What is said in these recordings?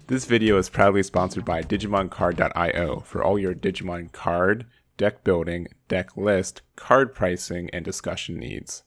This video is proudly sponsored by DigimonCard.io for all your Digimon card, deck building, deck list, card pricing, and discussion needs.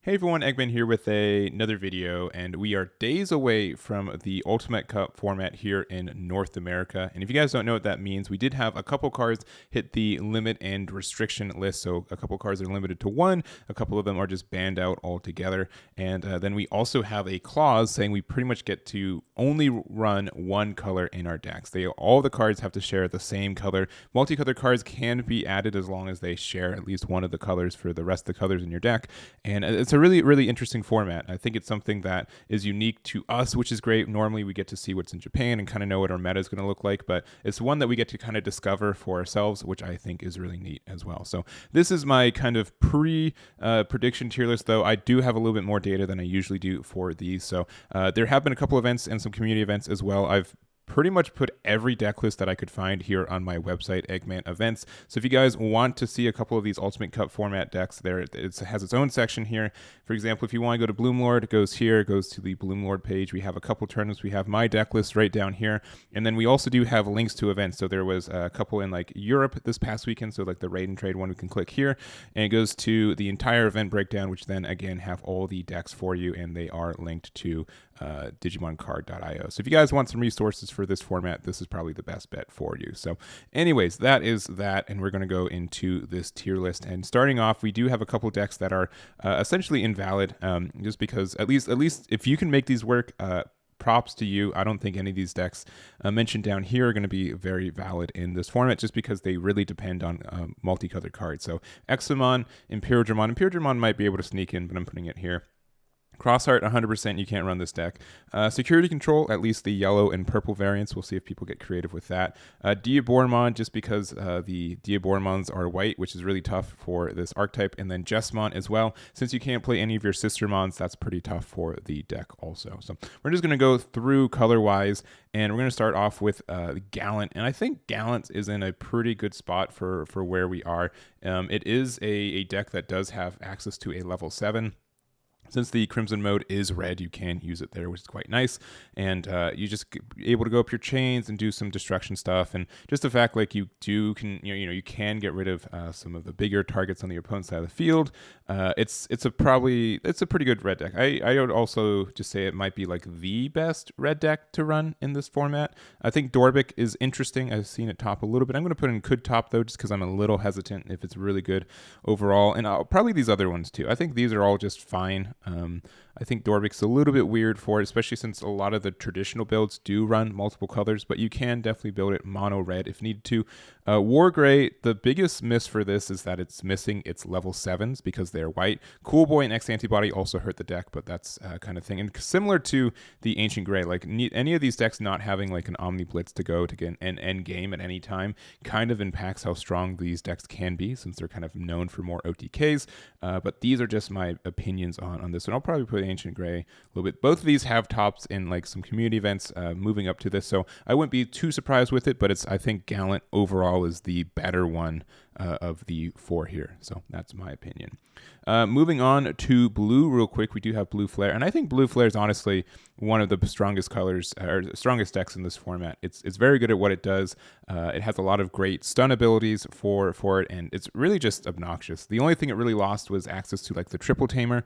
Hey everyone, Eggman here with another video, and we are days away from the Ultimate Cup format here in North America. And if you guys don't know what that means, we did have a couple cards hit the limit and restriction list. So a couple cards are limited to one, a couple of them are just banned out altogether. And then we also have a clause saying we pretty much get to only run one color in our decks. All the cards have to share the same color. Multicolor cards can be added as long as they share at least one of the colors for the rest of the colors in your deck. And it's a really interesting format. I think it's something that is unique to us, which is great. Normally we get to see what's in Japan and kind of know what our meta is going to look like, but it's one that we get to kind of discover for ourselves, which I think is really neat as well. So this is my kind of prediction tier list, though I do have a little bit more data than I usually do for these. So there have been a couple events and some community events as well. I've pretty much put every deck list that I could find here on my website, Eggman Events. So if you guys want to see a couple of these Ultimate Cup format decks, it has its own section here. For example, if you want to go to Bloomlord, it goes here, it goes to the Bloomlord page. We have a couple tournaments. We have my deck list right down here. And then we also do have links to events. So there was a couple in like Europe this past weekend. So like the Raid and Trade one, we can click here and it goes to the entire event breakdown, which then again have all the decks for you, and they are linked to DigimonCard.io. So if you guys want some resources for this format, this is probably the best bet for you. So anyways, that is that, and we're going to go into this tier list. And starting off, we do have a couple decks that are essentially invalid, just because at least if you can make these work, props to you. I don't think any of these decks mentioned down here are going to be very valid in this format, just because they really depend on multicolored cards. So Examon, Imperiodramon might be able to sneak in, but I'm putting it here. Crossheart, 100%, you can't run this deck. Security Control, at least the yellow and purple variants. We'll see if people get creative with that. Diaboromon, just because the Diaboromons are white, which is really tough for this archetype. And then Jessamon as well. Since you can't play any of your sister mons, that's pretty tough for the deck also. So we're just going to go through color-wise, and we're going to start off with Gallant. And I think Gallant is in a pretty good spot for where we are. It is a deck that does have access to a level 7. Since the Crimson mode is red, you can use it there, which is quite nice. And you just able to go up your chains and do some destruction stuff. And just the fact like you can get rid of some of the bigger targets on the opponent's side of the field. It's a pretty good red deck. I would also just say it might be like the best red deck to run in this format. I think Dorbic is interesting. I've seen it top a little bit. I'm going to put in could top though, just because I'm a little hesitant if it's really good overall. And probably these other ones too. I think these are all just fine. I think Dorbic's a little bit weird for it, especially since a lot of the traditional builds do run multiple colors, but you can definitely build it mono red if needed to. War Gray, the biggest miss for this is that it's missing its level 7s because they're white. Cool Boy and X Antibody also hurt the deck, but that's kind of thing. And similar to the Ancient Gray, like any of these decks not having like an Omni Blitz to go to get an end game at any time kind of impacts how strong these decks can be, since they're kind of known for more OTKs. But these are just my opinions on this, and I'll probably put Ancient Gray a little bit. Both of these have tops in like some community events moving up to this, so I wouldn't be too surprised with it, but I think Gallant overall is the better one of the 4 here. So that's my opinion. Moving on to blue real quick, we do have Blue Flare, and I think Blue Flare is honestly one of the strongest colors or strongest decks in this format. It's very good at what it does. It has a lot of great stun abilities for it, and it's really just obnoxious. The only thing it really lost was access to like the Triple Tamer,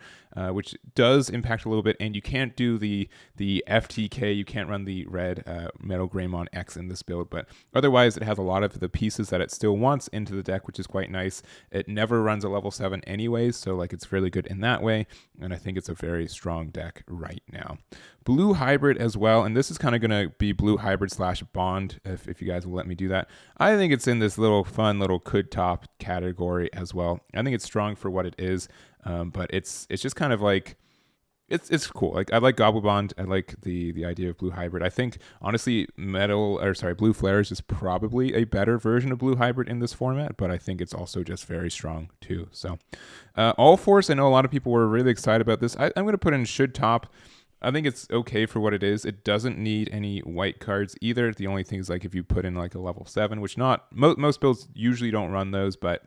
which does impact a little bit, and you can't do the FTK. You can't run the red Metal Greymon X in this build, but otherwise it has a lot of the pieces that it still wants into the deck, which is quite nice. It never runs a level 7 anyways, so like it's really good in that way, and I think it's a very strong deck right now. Blue Hybrid as well, and this is kind of going to be Blue Hybrid / Bond, if you guys will let me do that. I think it's in this little fun little could top category as well. I think it's strong for what it is, but it's just kind of like, it's cool. Like I like Gobblebond. I like the idea of Blue Hybrid. I think honestly, Blue Flare is just probably a better version of Blue Hybrid in this format, but I think it's also just very strong too. So All Force, I know a lot of people were really excited about this. I'm going to put in should top. I think it's okay for what it is. It doesn't need any white cards either. The only thing is like if you put in like a level 7, which most builds usually don't run those, but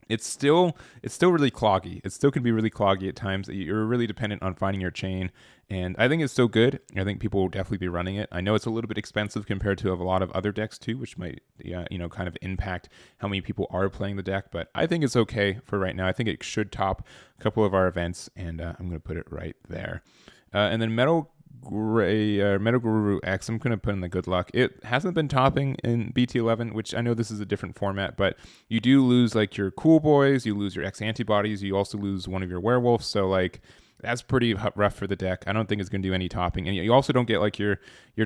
it's still really cloggy. It still can be really cloggy at times. You're really dependent on finding your chain, and I think it's still good. I think people will definitely be running it. I know it's a little bit expensive compared to a lot of other decks too, which might kind of impact how many people are playing the deck. But I think it's okay for right now. I think it should top a couple of our events, and I'm going to put it right there. And then Metal Guru X, I'm going to put in the good luck. It hasn't been topping in BT11, which I know this is a different format, but you do lose like your cool boys, you lose your X antibodies, you also lose one of your werewolves, so like that's pretty rough for the deck. I don't think it's going to do any topping, and you also don't get like your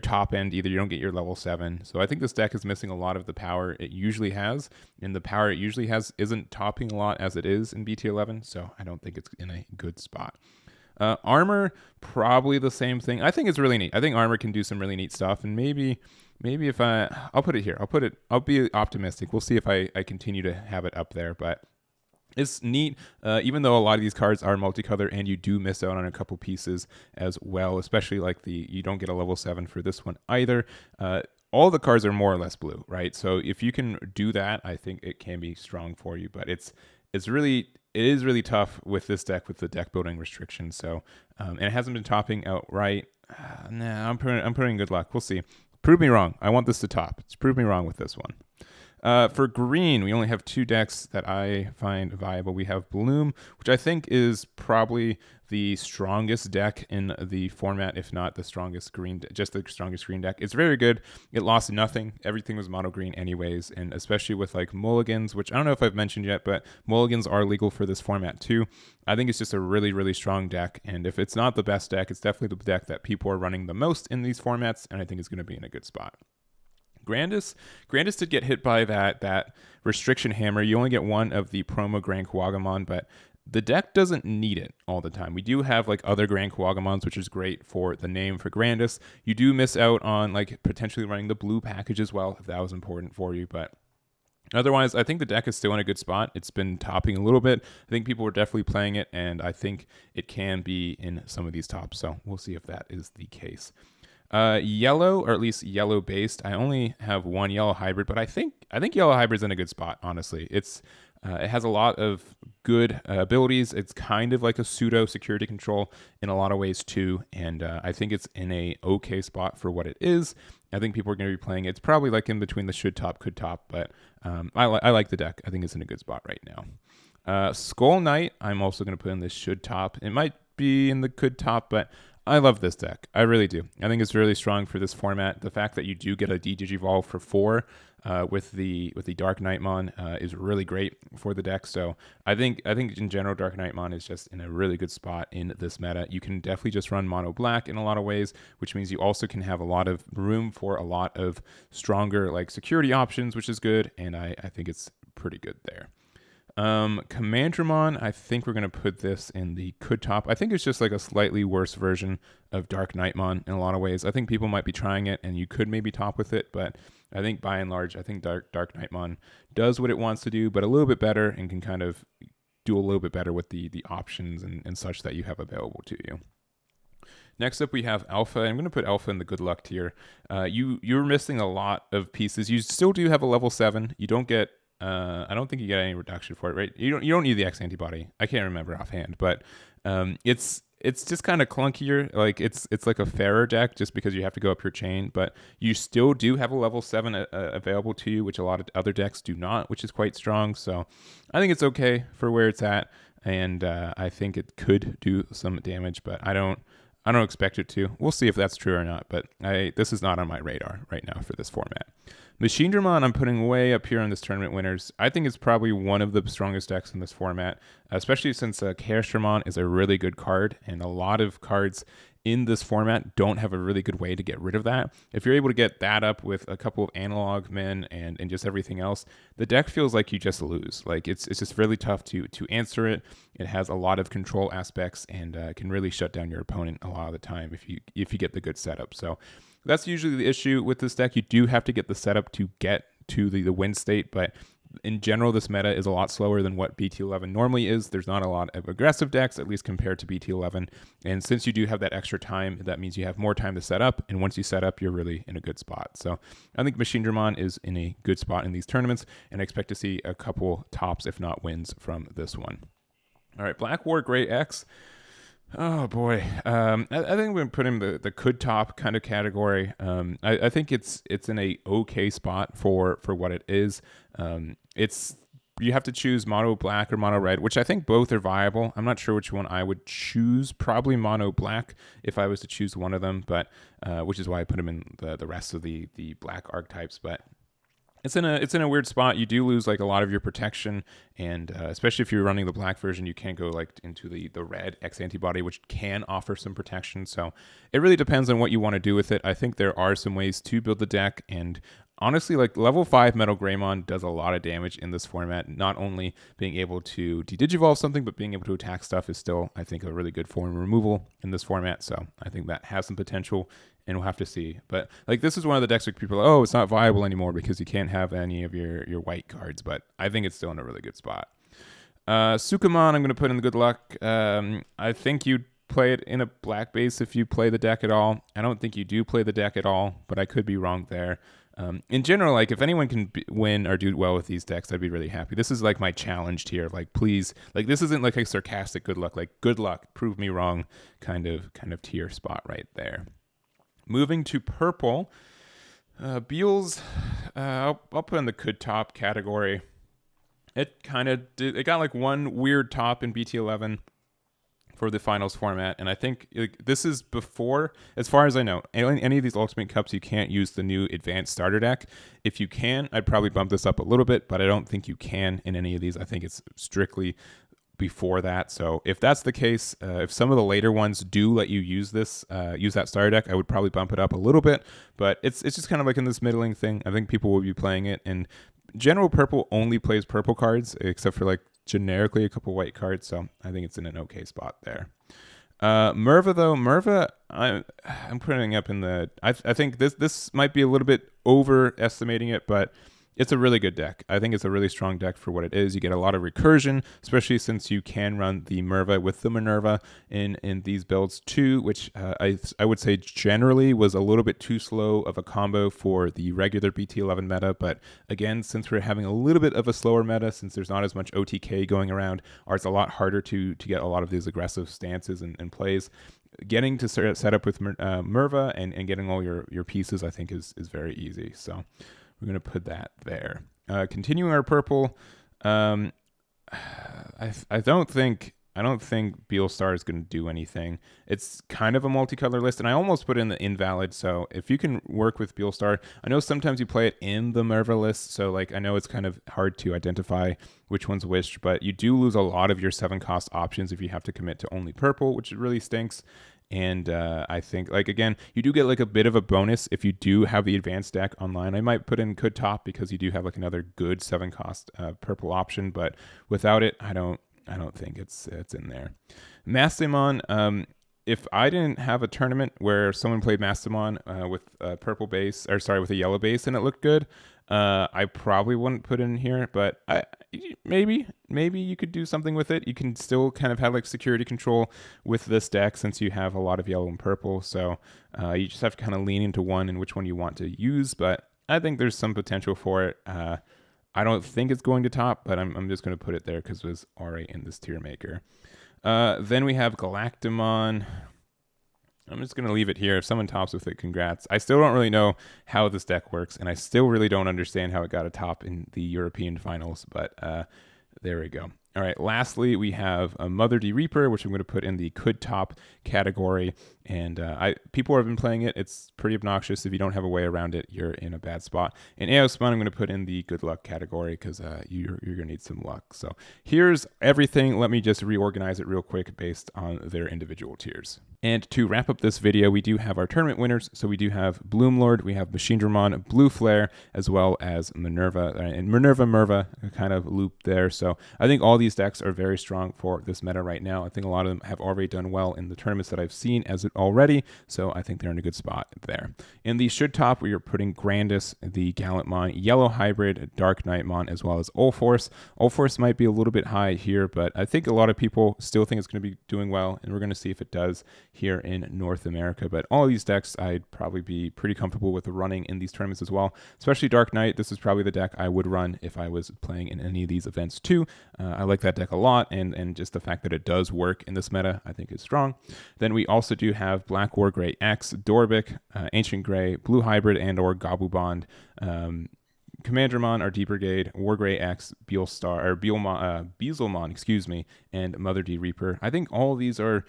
top end either. You don't get your level 7, so I think this deck is missing a lot of the power it usually has, and the power it usually has isn't topping a lot as it is in BT11, so I don't think it's in a good spot. Armor, probably the same thing. I think it's really neat. I think Armor can do some really neat stuff, and maybe if I'll put it here. I'll be optimistic. We'll see if I continue to have it up there, but it's neat, even though a lot of these cards are multicolor and you do miss out on a couple pieces as well, especially like you don't get a level 7 for this one either. All the cards are more or less blue, right? So if you can do that, I think it can be strong for you, but it is really tough with this deck with the deck building restrictions. So, and it hasn't been topping outright. I'm putting good luck. We'll see. Prove me wrong. I want this to top. Just prove me wrong with this one. For green, we only have 2 decks that I find viable. We have Bloom, which I think is probably the strongest deck in the format, if not the strongest green, just the strongest green deck. It's very good. It lost nothing. Everything was mono green anyways, and especially with like mulligans, which I don't know if I've mentioned yet, but mulligans are legal for this format too. I think it's just a really, really strong deck, and if it's not the best deck, it's definitely the deck that people are running the most in these formats, and I think it's going to be in a good spot. Grandis did get hit by that restriction hammer. You only get one of the promo Grand Kuwagamon, but the deck doesn't need it all the time. We do have like other Grand Kuwagamons, which is great for the name for Grandis. You do miss out on like potentially running the blue package as well, if that was important for you, but otherwise, I think the deck is still in a good spot. It's been topping a little bit. I think people are definitely playing it, and I think it can be in some of these tops, so we'll see if that is the case. Yellow, or at least yellow based. I only have one yellow hybrid, but I think yellow hybrid's in a good spot, honestly. It has a lot of good abilities. It's kind of like a pseudo security control in a lot of ways too, and I think it's in a okay spot for what it is. I think people are going to be playing it. It's probably like in between the should top, could top, but I like the deck. I think it's in a good spot right now. Skull Knight, I'm also going to put in this should top. It might be in the could top, but I love this deck. I really do. I think it's really strong for this format. The fact that you do get a D-Digivolve for 4 with the Dark Knightmon is really great for the deck. So I think in general Dark Knightmon is just in a really good spot in this meta. You can definitely just run mono black in a lot of ways, which means you also can have a lot of room for a lot of stronger like security options, which is good. And I think it's pretty good there. Commandramon, I think we're going to put this in the could top. I think it's just like a slightly worse version of Dark Knightmon in a lot of ways. I think people might be trying it and you could maybe top with it, but I think by and large, I think Dark Knightmon does what it wants to do, but a little bit better and can kind of do a little bit better with the options and such that you have available to you. Next up, we have Alpha. I'm going to put Alpha in the good luck tier. You're missing a lot of pieces. You still do have a level 7. You don't get I don't think you get any reduction for it, right? You don't need the X antibody. I can't remember offhand, but it's just kind of clunkier. Like it's like a fairer deck just because you have to go up your chain, but you still do have a level 7 available to you, which a lot of other decks do not, which is quite strong. So I think it's okay for where it's at, and I think it could do some damage, but I don't expect it to. We'll see if that's true or not, but this is not on my radar right now for this format. Machinedramon, I'm putting way up here on this tournament winners. I think it's probably one of the strongest decks in this format, especially since Chaosdramon is a really good card, and a lot of cards in this format don't have a really good way to get rid of that. If you're able to get that up with a couple of analog men and just everything else, the deck feels like you just lose. Like it's just really tough to answer it. It has a lot of control aspects and can really shut down your opponent a lot of the time if you get the good setup. So that's usually the issue with this deck. You do have to get the setup to get to the win state, but in general, this meta is a lot slower than what BT11 normally is. There's not a lot of aggressive decks, at least compared to BT11. And since you do have that extra time, that means you have more time to set up. And once you set up, you're really in a good spot. So I think Machinedramon is in a good spot in these tournaments, and I expect to see a couple tops, if not wins, from this one. All right, Black War Gray X. Oh boy, I think we're putting the could top kind of category. I think it's in a okay spot for what it is. You have to choose mono black or mono red, which I think both are viable. I'm not sure which one I would choose. Probably mono black if I was to choose one of them, but which is why I put them in the rest of the black archetypes. But it's in a weird spot. You do lose like a lot of your protection, and especially if you're running the black version, you can't go like into the red X antibody, which can offer some protection. So it really depends on what you want to do with it. I think there are some ways to build the deck, and honestly, like level 5 Metal Greymon does a lot of damage in this format. Not only being able to de-digivolve something, but being able to attack stuff is still, I think, a really good form removal in this format. So I think that has some potential, and we'll have to see. But like this is one of the decks where people are like, oh, it's not viable anymore because you can't have any of your white cards. But I think it's still in a really good spot. Sukamon, I'm going to put in the good luck. I think you'd play it in a black base if you play the deck at all. I don't think you do play the deck at all, but I could be wrong there. In general, like if anyone can win or do well with these decks, I'd be really happy. This is like my challenge tier. Like, please, like this isn't like a sarcastic good luck. Like, good luck, prove me wrong, kind of tier spot right there. Moving to purple, Beals, I'll put in the could top category. It got like one weird top in BT11 for the finals format, and I think this is before, as far as I know, any of these Ultimate Cups, you can't use the new advanced starter deck. If you can, I'd probably bump this up a little bit, but I don't think you can in any of these. I think it's strictly before that. So if that's the case, if some of the later ones do let you use this, use that starter deck, I would probably bump it up a little bit, but it's just kind of like in this middling thing. I think people will be playing it, and general purple only plays purple cards, except for like generically a couple white cards, so I think it's in an okay spot there. Merva though, I'm putting up in the, I think this might be a little bit overestimating it, but it's a really good deck. I think it's a really strong deck for what it is. You get a lot of recursion, especially since you can run the Merva with the Minerva in these builds too, which I would say generally was a little bit too slow of a combo for the regular BT11 meta. But again, since we're having a little bit of a slower meta, since there's not as much OTK going around, or it's a lot harder to get a lot of these aggressive stances and plays, getting to set up with Merva and getting all your pieces, I think is very easy. So we're going to put that there. Continuing our purple, I don't think Beelstar is going to do anything. It's kind of a multicolor list, and I almost put in the invalid. So if you can work with Beelstar, I know sometimes you play it in the Merva list, so like I know it's kind of hard to identify which one's which, but you do lose a lot of your 7-cost options if you have to commit to only purple, which really stinks. And I think, like, again, you do get like a bit of a bonus if you do have the advanced deck online. I might put in could top because you do have like another good 7-cost purple option, but without it, I don't think it's in there. Mastamon, if I didn't have a tournament where someone played Mastamon with a purple base, or sorry, with a yellow base, and it looked good, I probably wouldn't put it in here, but maybe you could do something with it. You can still kind of have like security control with this deck since you have a lot of yellow and purple. So you just have to kind of lean into one and which one you want to use. But I think there's some potential for it. I don't think it's going to top, but I'm just going to put it there because it was already in this tier maker. Then we have Galactimon. I'm just going to leave it here. If someone tops with it, congrats. I still don't really know how this deck works, and I still really don't understand how it got a top in the European finals, but there we go. All right, lastly, we have a Mother D Reaper, which I'm going to put in the could top category, and people have been playing it. It's pretty obnoxious. If you don't have a way around it, you're in a bad spot. And Aeosmon, I'm going to put in the good luck category because you're going to need some luck. So here's everything. Let me just reorganize it real quick based on their individual tiers. And to wrap up this video, we do have our tournament winners. So we do have Bloomlord, we have Machine Dramon, Blue Flare, as well as Minerva, and Merva kind of looped there. So I think all these decks are very strong for this meta right now. I think a lot of them have already done well in the tournaments that I've seen as it already. So I think they're in a good spot there. In the should top, we are putting Grandis, the Gallantmon, Yellow Hybrid, Dark Knightmon, as well as Ulforce. Ulforce might be a little bit high here, but I think a lot of people still think it's going to be doing well, and we're going to see if it does here in North America. But all of these decks I'd probably be pretty comfortable with running in these tournaments as well, especially Dark Knight. This is probably the deck I would run if I was playing in any of these events too. I like that deck a lot, and just the fact that it does work in this meta I think is strong. Then we also do have Black War Grey X, Dorbic, Ancient Grey, Blue Hybrid, and or Gobubond, Commandramon, our D Brigade, Wargrey X, Beelzemon, excuse me, and Mother D Reaper. I think all of these are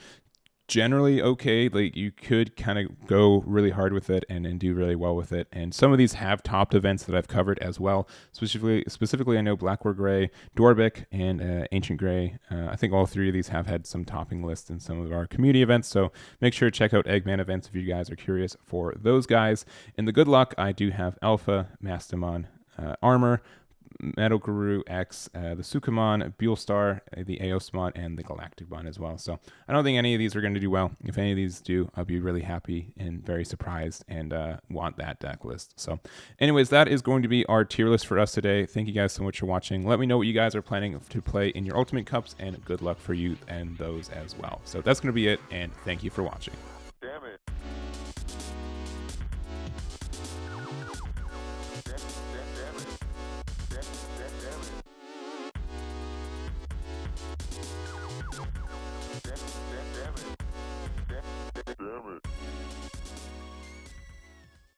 generally okay. Like, you could kind of go really hard with it and do really well with it. And some of these have topped events that I've covered as well. Specifically, I know Black War Grey, Dorbic, and Ancient Grey. I think all three of these have had some topping lists in some of our community events. So make sure to check out Eggman events if you guys are curious for those guys. In the good luck, I do have Alpha, Mastamon, Armor, Metal Guru X, the Sukamon, Buellstar, the Aosmon, and the Galacticmon as well. So I don't think any of these are going to do well. If any of these do, I'll be really happy and very surprised and want that deck list. So anyways, that is going to be our tier list for us today. Thank you guys so much for watching. Let me know what you guys are planning to play in your Ultimate Cups, and good luck for you and those as well. So that's going to be it, and thank you for watching.